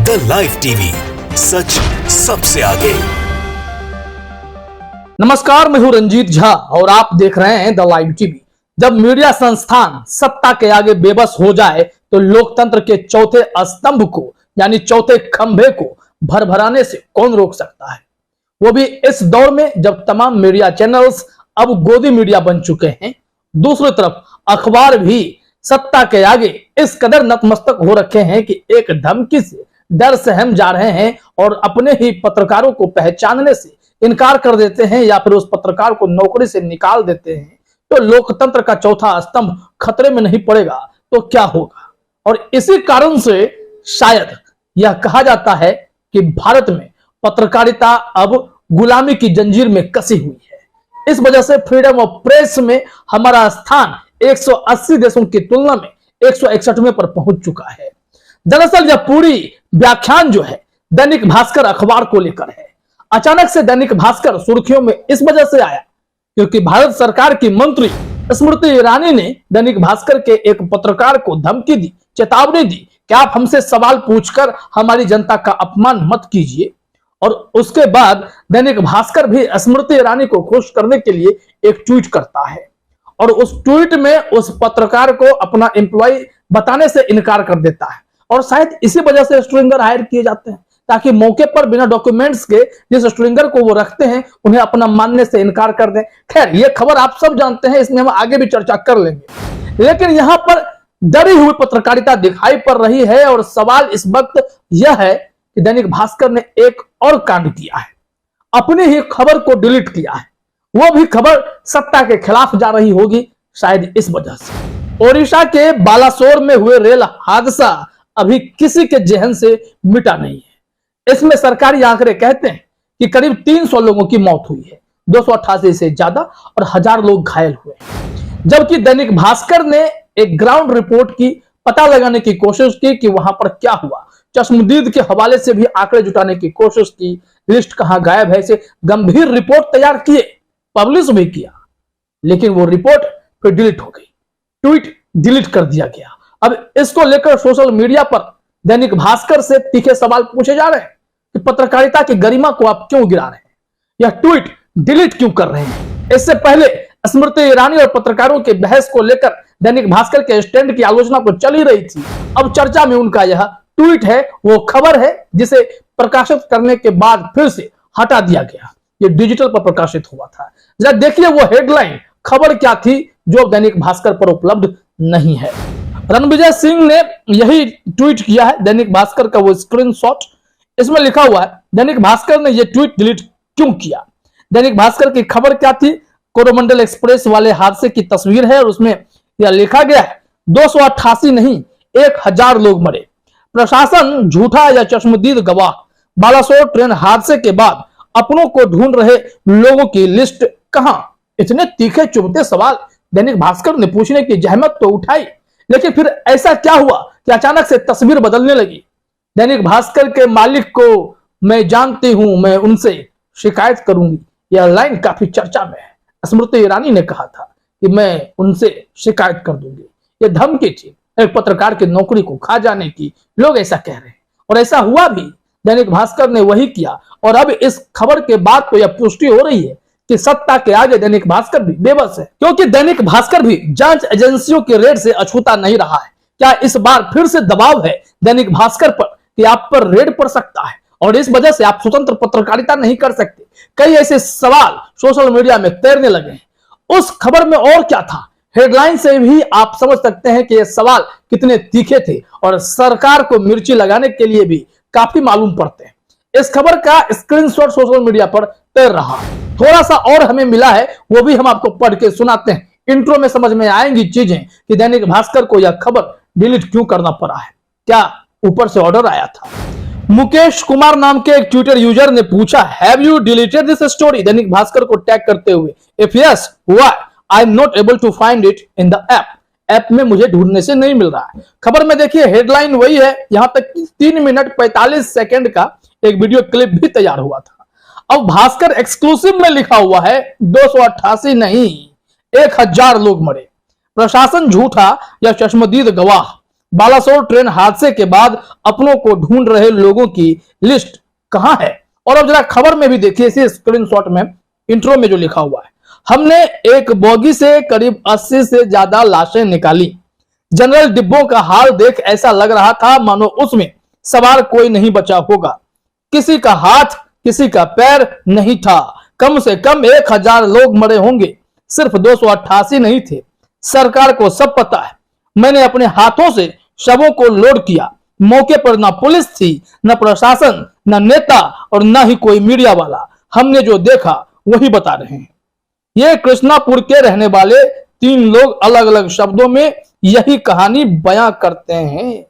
The live TV, सच सबसे आगे। नमस्कार, मैं हूं रंजीत झा और आप देख रहे हैं द लाइव टीवी। जब मीडिया संस्थान सत्ता के आगे बेबस हो जाए तो लोकतंत्र के चौथे स्तंभ को यानी चौथे खंभे को भरभराने से कौन रोक सकता है, वो भी इस दौर में जब तमाम मीडिया चैनल्स अब गोदी मीडिया बन चुके हैं। दूसरी तरफ अखबार भी सत्ता के आगे इस कदर नतमस्तक हो रखे हैं कि एक धमकी से डर सहम जा रहे हैं और अपने ही पत्रकारों को पहचानने से इनकार कर देते हैं या फिर उस पत्रकार को नौकरी से निकाल देते हैं। तो लोकतंत्र का चौथा स्तंभ खतरे में नहीं पड़ेगा तो क्या होगा। और इसी कारण से शायद यह कहा जाता है कि भारत में पत्रकारिता अब गुलामी की जंजीर में कसी हुई है। इस वजह से फ्रीडम ऑफ प्रेस में हमारा स्थान 180 देशों की तुलना में 161वें पर पहुंच चुका है। दरअसल यह पूरी व्याख्यान जो है दैनिक भास्कर अखबार को लेकर है। अचानक से दैनिक भास्कर सुर्खियों में इस वजह से आया क्योंकि भारत सरकार की मंत्री स्मृति ईरानी ने दैनिक भास्कर के एक पत्रकार को धमकी दी, चेतावनी दी कि आप हमसे सवाल पूछकर हमारी जनता का अपमान मत कीजिए। और उसके बाद दैनिक भास्कर भी स्मृति ईरानी को खुश करने के लिए एक ट्वीट करता है और उस ट्वीट में उस पत्रकार को अपना एम्प्लॉय बताने से इनकार कर देता है। और शायद इसी वजह से स्ट्रिंगर हायर किए जाते हैं ताकि मौके पर बिना डॉक्यूमेंट्स के जिस स्ट्रिंगर को वो रखते हैं उन्हें अपना मानने से इनकार कर दें। खैर, ये खबर आप सब जानते हैं, इसमें हम आगे भी चर्चा कर लेंगे। लेकिन यहां पर डरी हुई पत्रकारिता दिखाई पड़ रही है और सवाल इस वक्त यह है कि दैनिक भास्कर ने एक और कांड किया है, अपनी ही खबर को डिलीट किया है। वो भी खबर सत्ता के खिलाफ जा रही होगी, शायद इस वजह से। ओडिशा के बालासोर में हुए रेल हादसा अभी किसी के जहन से मिटा नहीं है। इसमें सरकारी आंकड़े कहते हैं कि करीब 300 लोगों की मौत हुई है, 288 से ज्यादा और 1000 लोग घायल हुए। जबकि दैनिक भास्कर ने एक ग्राउंड रिपोर्ट की, पता लगाने की कोशिश की कि वहां पर क्या हुआ। चश्मदीद के हवाले से भी आंकड़े जुटाने की कोशिश की, लिस्ट कहां गायब है, इसे गंभीर रिपोर्ट तैयार किए, पब्लिश भी किया, लेकिन वो रिपोर्ट फिर डिलीट हो गई, ट्वीट डिलीट कर दिया गया। अब इसको लेकर सोशल मीडिया पर दैनिक भास्कर से तीखे सवाल पूछे जा रहे हैं कि पत्रकारिता की गरिमा को आप क्यों गिरा रहे हैं, यह ट्वीट डिलीट क्यों कर रहे हैं। इससे पहले स्मृति ईरानी और पत्रकारों के बहस को लेकर दैनिक भास्कर के स्टैंड की आलोचना तो चल ही रही थी। अब चर्चा में उनका यह ट्वीट है, वो खबर है जिसे प्रकाशित करने के बाद फिर से हटा दिया गया। ये डिजिटल पर प्रकाशित हुआ था। जरा देखिए वो हेडलाइन खबर क्या थी जो दैनिक भास्कर पर उपलब्ध नहीं है। रणविजय सिंह ने यही ट्वीट किया है, दैनिक भास्कर का वो स्क्रीनशॉट। इसमें लिखा हुआ है दैनिक भास्कर ने ये ट्वीट डिलीट क्यों किया। दैनिक भास्कर की खबर क्या थी, कोरोमंडल एक्सप्रेस वाले हादसे की तस्वीर है और उसमें यह लिखा गया है 288 नहीं 1000 लोग मरे, प्रशासन झूठा या चश्मदीद गवाह, बालासोर ट्रेन हादसे के बाद अपनों को ढूंढ रहे लोगों की लिस्ट कहां। इतने तीखे चुभते सवाल दैनिक भास्कर ने पूछने की जहमत तो उठाई, लेकिन फिर ऐसा क्या हुआ कि अचानक से तस्वीर बदलने लगी। दैनिक भास्कर के मालिक को मैं जानती हूं, मैं उनसे शिकायत करूंगी, यह लाइन काफी चर्चा में है। स्मृति ईरानी ने कहा था कि मैं उनसे शिकायत कर दूंगी, यह धमकी थी एक पत्रकार की नौकरी को खा जाने की। लोग ऐसा कह रहे हैं और ऐसा हुआ भी, दैनिक भास्कर ने वही किया। और अब इस खबर के बाद तो यह पुष्टि हो रही है कि सत्ता के आगे दैनिक भास्कर भी बेबस है, क्योंकि दैनिक भास्कर भी जांच एजेंसियों के रेड से अछूता नहीं रहा है। क्या इस बार फिर से दबाव है दैनिक भास्कर पर कि आप पर रेड पड़ सकता है और इस वजह से आप स्वतंत्र पत्रकारिता नहीं कर सकते। कई ऐसे सवाल सोशल मीडिया में तैरने लगे हैं। उस खबर में और क्या था, हेडलाइन से भी आप समझ सकते हैं कि ये सवाल कितने तीखे थे और सरकार को मिर्ची लगाने के लिए भी काफी मालूम पड़ते हैं। इस खबर का स्क्रीनशॉट सोशल मीडिया पर तैर रहा है। थोड़ा सा और हमें मिला है, वो भी हम आपको पढ़ के सुनाते हैं। इंट्रो में समझ में आएंगी चीजें कि दैनिक भास्कर को यह खबर डिलीट क्यों करना पड़ा है, क्या ऊपर से ऑर्डर आया था। मुकेश कुमार नाम के एक ट्विटर यूजर ने पूछा, have you deleted this story, Dainik Bhaskar को टैग करते हुए। If yes, why, I am not able to find it in the app में मुझे ढूंढने से नहीं मिल रहा है। खबर में देखिए हेडलाइन वही है, यहां तक 3 मिनट 45 सेकंड का एक वीडियो क्लिप भी तैयार हुआ था। अब भास्कर एक्सक्लूसिव में लिखा हुआ है 288 नहीं 1000 लोग मरे, प्रशासन झूठा या चश्मदीद गवाह, बालासोर ट्रेन हादसे के बाद अपनों को ढूंढ रहे लोगों की लिस्ट कहां है? और अब जरा खबर में भी देखिए, इसी स्क्रीनशॉट में इंट्रो में जो लिखा हुआ है, हमने एक बोगी से करीब 80 से ज्यादा लाशें निकाली। जनरल डिब्बों का हाल देख ऐसा लग रहा था मानो उसमें सवार कोई नहीं बचा होगा। किसी का हाथ, किसी का पैर नहीं था। कम से कम 1000 लोग मरे होंगे, सिर्फ 288 नहीं थे। सरकार को सब पता है। मैंने अपने हाथों से शवों को लोड किया। मौके पर ना पुलिस थी, न प्रशासन, न नेता और न ही कोई मीडिया वाला। हमने जो देखा वही बता रहे हैं। ये कृष्णापुर के रहने वाले 3 लोग अलग अलग शब्दों में यही कहानी बयां करते हैं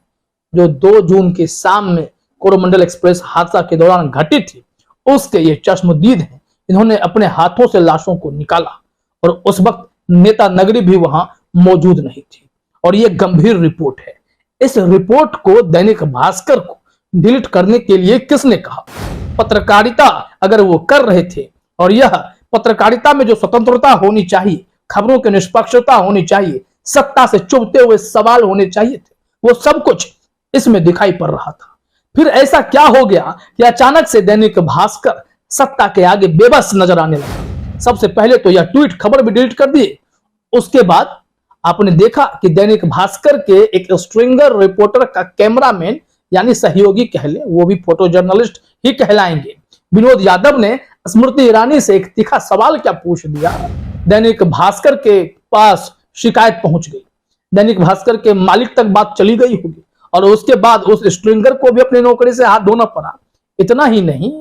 जो 2 जून की शाम में कोरोमंडल एक्सप्रेस हादसा के दौरान घटी थी। उसके ये चश्मदीद हैं। इन्होंने अपने हाथों से लाशों को निकाला और उस वक्त नेता नगरी भी वहां मौजूद नहीं थी। और ये गंभीर रिपोर्ट है। इस रिपोर्ट को दैनिक भास्कर को डिलीट करने के लिए किसने कहा? पत्रकारिता अगर वो कर रहे थे, और यह पत्रकारिता में जो स्वतंत्रता होनी चाहिए, खबरों की निष्पक्षता होनी चाहिए, सत्ता से चुभते हुए सवाल होने चाहिए थे, वो सब कुछ इसमें दिखाई पड़ रहा था। फिर ऐसा क्या हो गया कि अचानक से दैनिक भास्कर सत्ता के आगे बेबस नजर आने लगा? सबसे पहले तो यह ट्वीट खबर भी डिलीट कर दिए। उसके बाद आपने देखा कि दैनिक भास्कर के एक स्ट्रिंगर रिपोर्टर का कैमरामैन यानी सहयोगी कह ले, वो भी फोटो जर्नलिस्ट ही कहलाएंगे, विनोद यादव ने स्मृति ईरानी से एक तीखा सवाल क्या पूछ दिया। दैनिक भास्कर के पास शिकायत पहुंच गई। दैनिक भास्कर के मालिक तक बात चली गई होगी और उसके बाद उस स्ट्रिंगर को भी अपनी नौकरी से हाथ धोना पड़ा। इतना ही नहीं,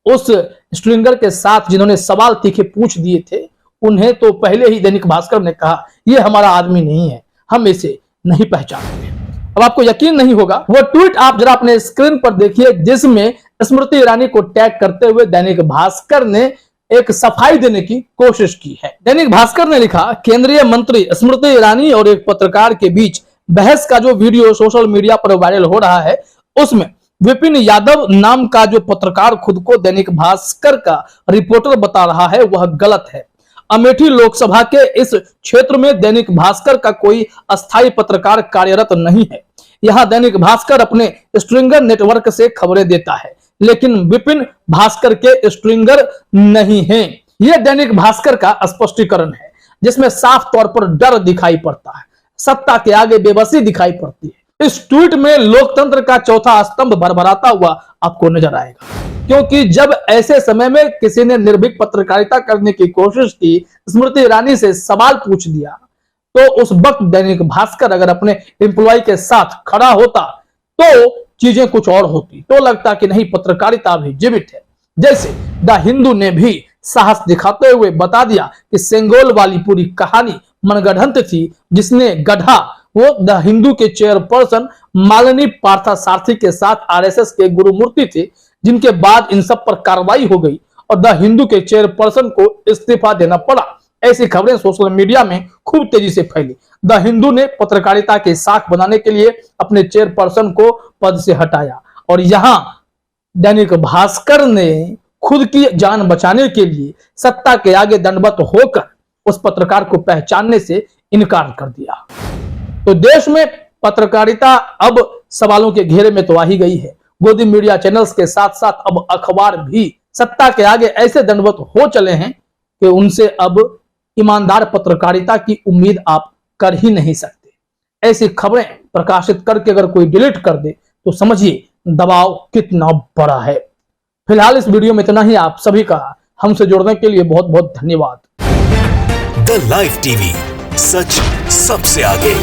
उस स्ट्रिंगर के साथ जिन्होंने सवाल तीखे पूछ दिए थे, उन्हें तो पहले ही दैनिक भास्कर ने कहा ये हमारा आदमी नहीं है, हम इसे नहीं पहचानते। अब आपको यकीन नहीं होगा, वो ट्वीट आप जरा अपने स्क्रीन पर देखिए जिसमें स्मृति ईरानी को टैग करते हुए दैनिक भास्कर ने एक सफाई देने की कोशिश की है। दैनिक भास्कर ने लिखा, केंद्रीय मंत्री स्मृति ईरानी और एक पत्रकार के बीच बहस का जो वीडियो सोशल मीडिया पर वायरल हो रहा है, उसमें विपिन यादव नाम का जो पत्रकार खुद को दैनिक भास्कर का रिपोर्टर बता रहा है, वह गलत है। अमेठी लोकसभा के इस क्षेत्र में दैनिक भास्कर का कोई अस्थायी पत्रकार कार्यरत नहीं है। यहां दैनिक भास्कर अपने स्ट्रिंगर नेटवर्क से खबरें देता है, लेकिन विपिन भास्कर के स्ट्रिंगर नहीं है। यह दैनिक भास्कर का स्पष्टीकरण है जिसमें साफ तौर पर डर दिखाई पड़ता है, सत्ता के आगे बेबसी दिखाई पड़ती है। इस ट्वीट में लोकतंत्र का चौथा स्तंभ भरभराता हुआ आपको नजर आएगा, क्योंकि जब ऐसे समय में किसी ने निर्भीक पत्रकारिता करने की कोशिश की, स्मृति ईरानी से सवाल पूछ दिया, तो उस वक्त दैनिक भास्कर अगर अपने एम्प्लॉय के साथ खड़ा होता तो चीजें कुछ और होती। तो लगता कि नहीं, पत्रकारिता भी जीवित है। जैसे द हिंदू ने भी साहस दिखाते हुए बता दिया कि सेंगोल वाली पूरी कहानी मनगढ़ंत थी, जिसने गढ़ा वो द हिंदू के चेयरपर्सन मालिनी पार्थसारथी के साथ आरएसएस के गुरुमूर्ति थे, जिनके बाद इन सब पर कार्रवाई हो गई और द हिंदू के चेयरपर्सन को इस्तीफा देना पड़ा। ऐसी खबरें सोशल मीडिया में खूब तेजी से फैली। द हिंदू ने पत्रकारिता की साख बनाने के लिए अपने चेयरपर्सन को पद से हटाया और यहां दैनिक भास्कर ने खुद की जान बचाने के लिए सत्ता के आगे दंडवत होकर उस पत्रकार को पहचानने से इनकार कर दिया। तो देश में पत्रकारिता अब सवालों के घेरे में तो आ ही गई है। गोदी मीडिया चैनल्स के साथ साथ अब अखबार भी सत्ता के आगे ऐसे दंडवत हो चले हैं कि उनसे अब ईमानदार पत्रकारिता की उम्मीद आप कर ही नहीं सकते। ऐसी खबरें प्रकाशित करके अगर कोई डिलीट कर दे तो समझिए दबाव कितना बड़ा है। फिलहाल इस वीडियो में इतना ही। आप सभी का हमसे जुड़ने के लिए बहुत बहुत धन्यवाद। द लाइव टीवी, सच सबसे आगे।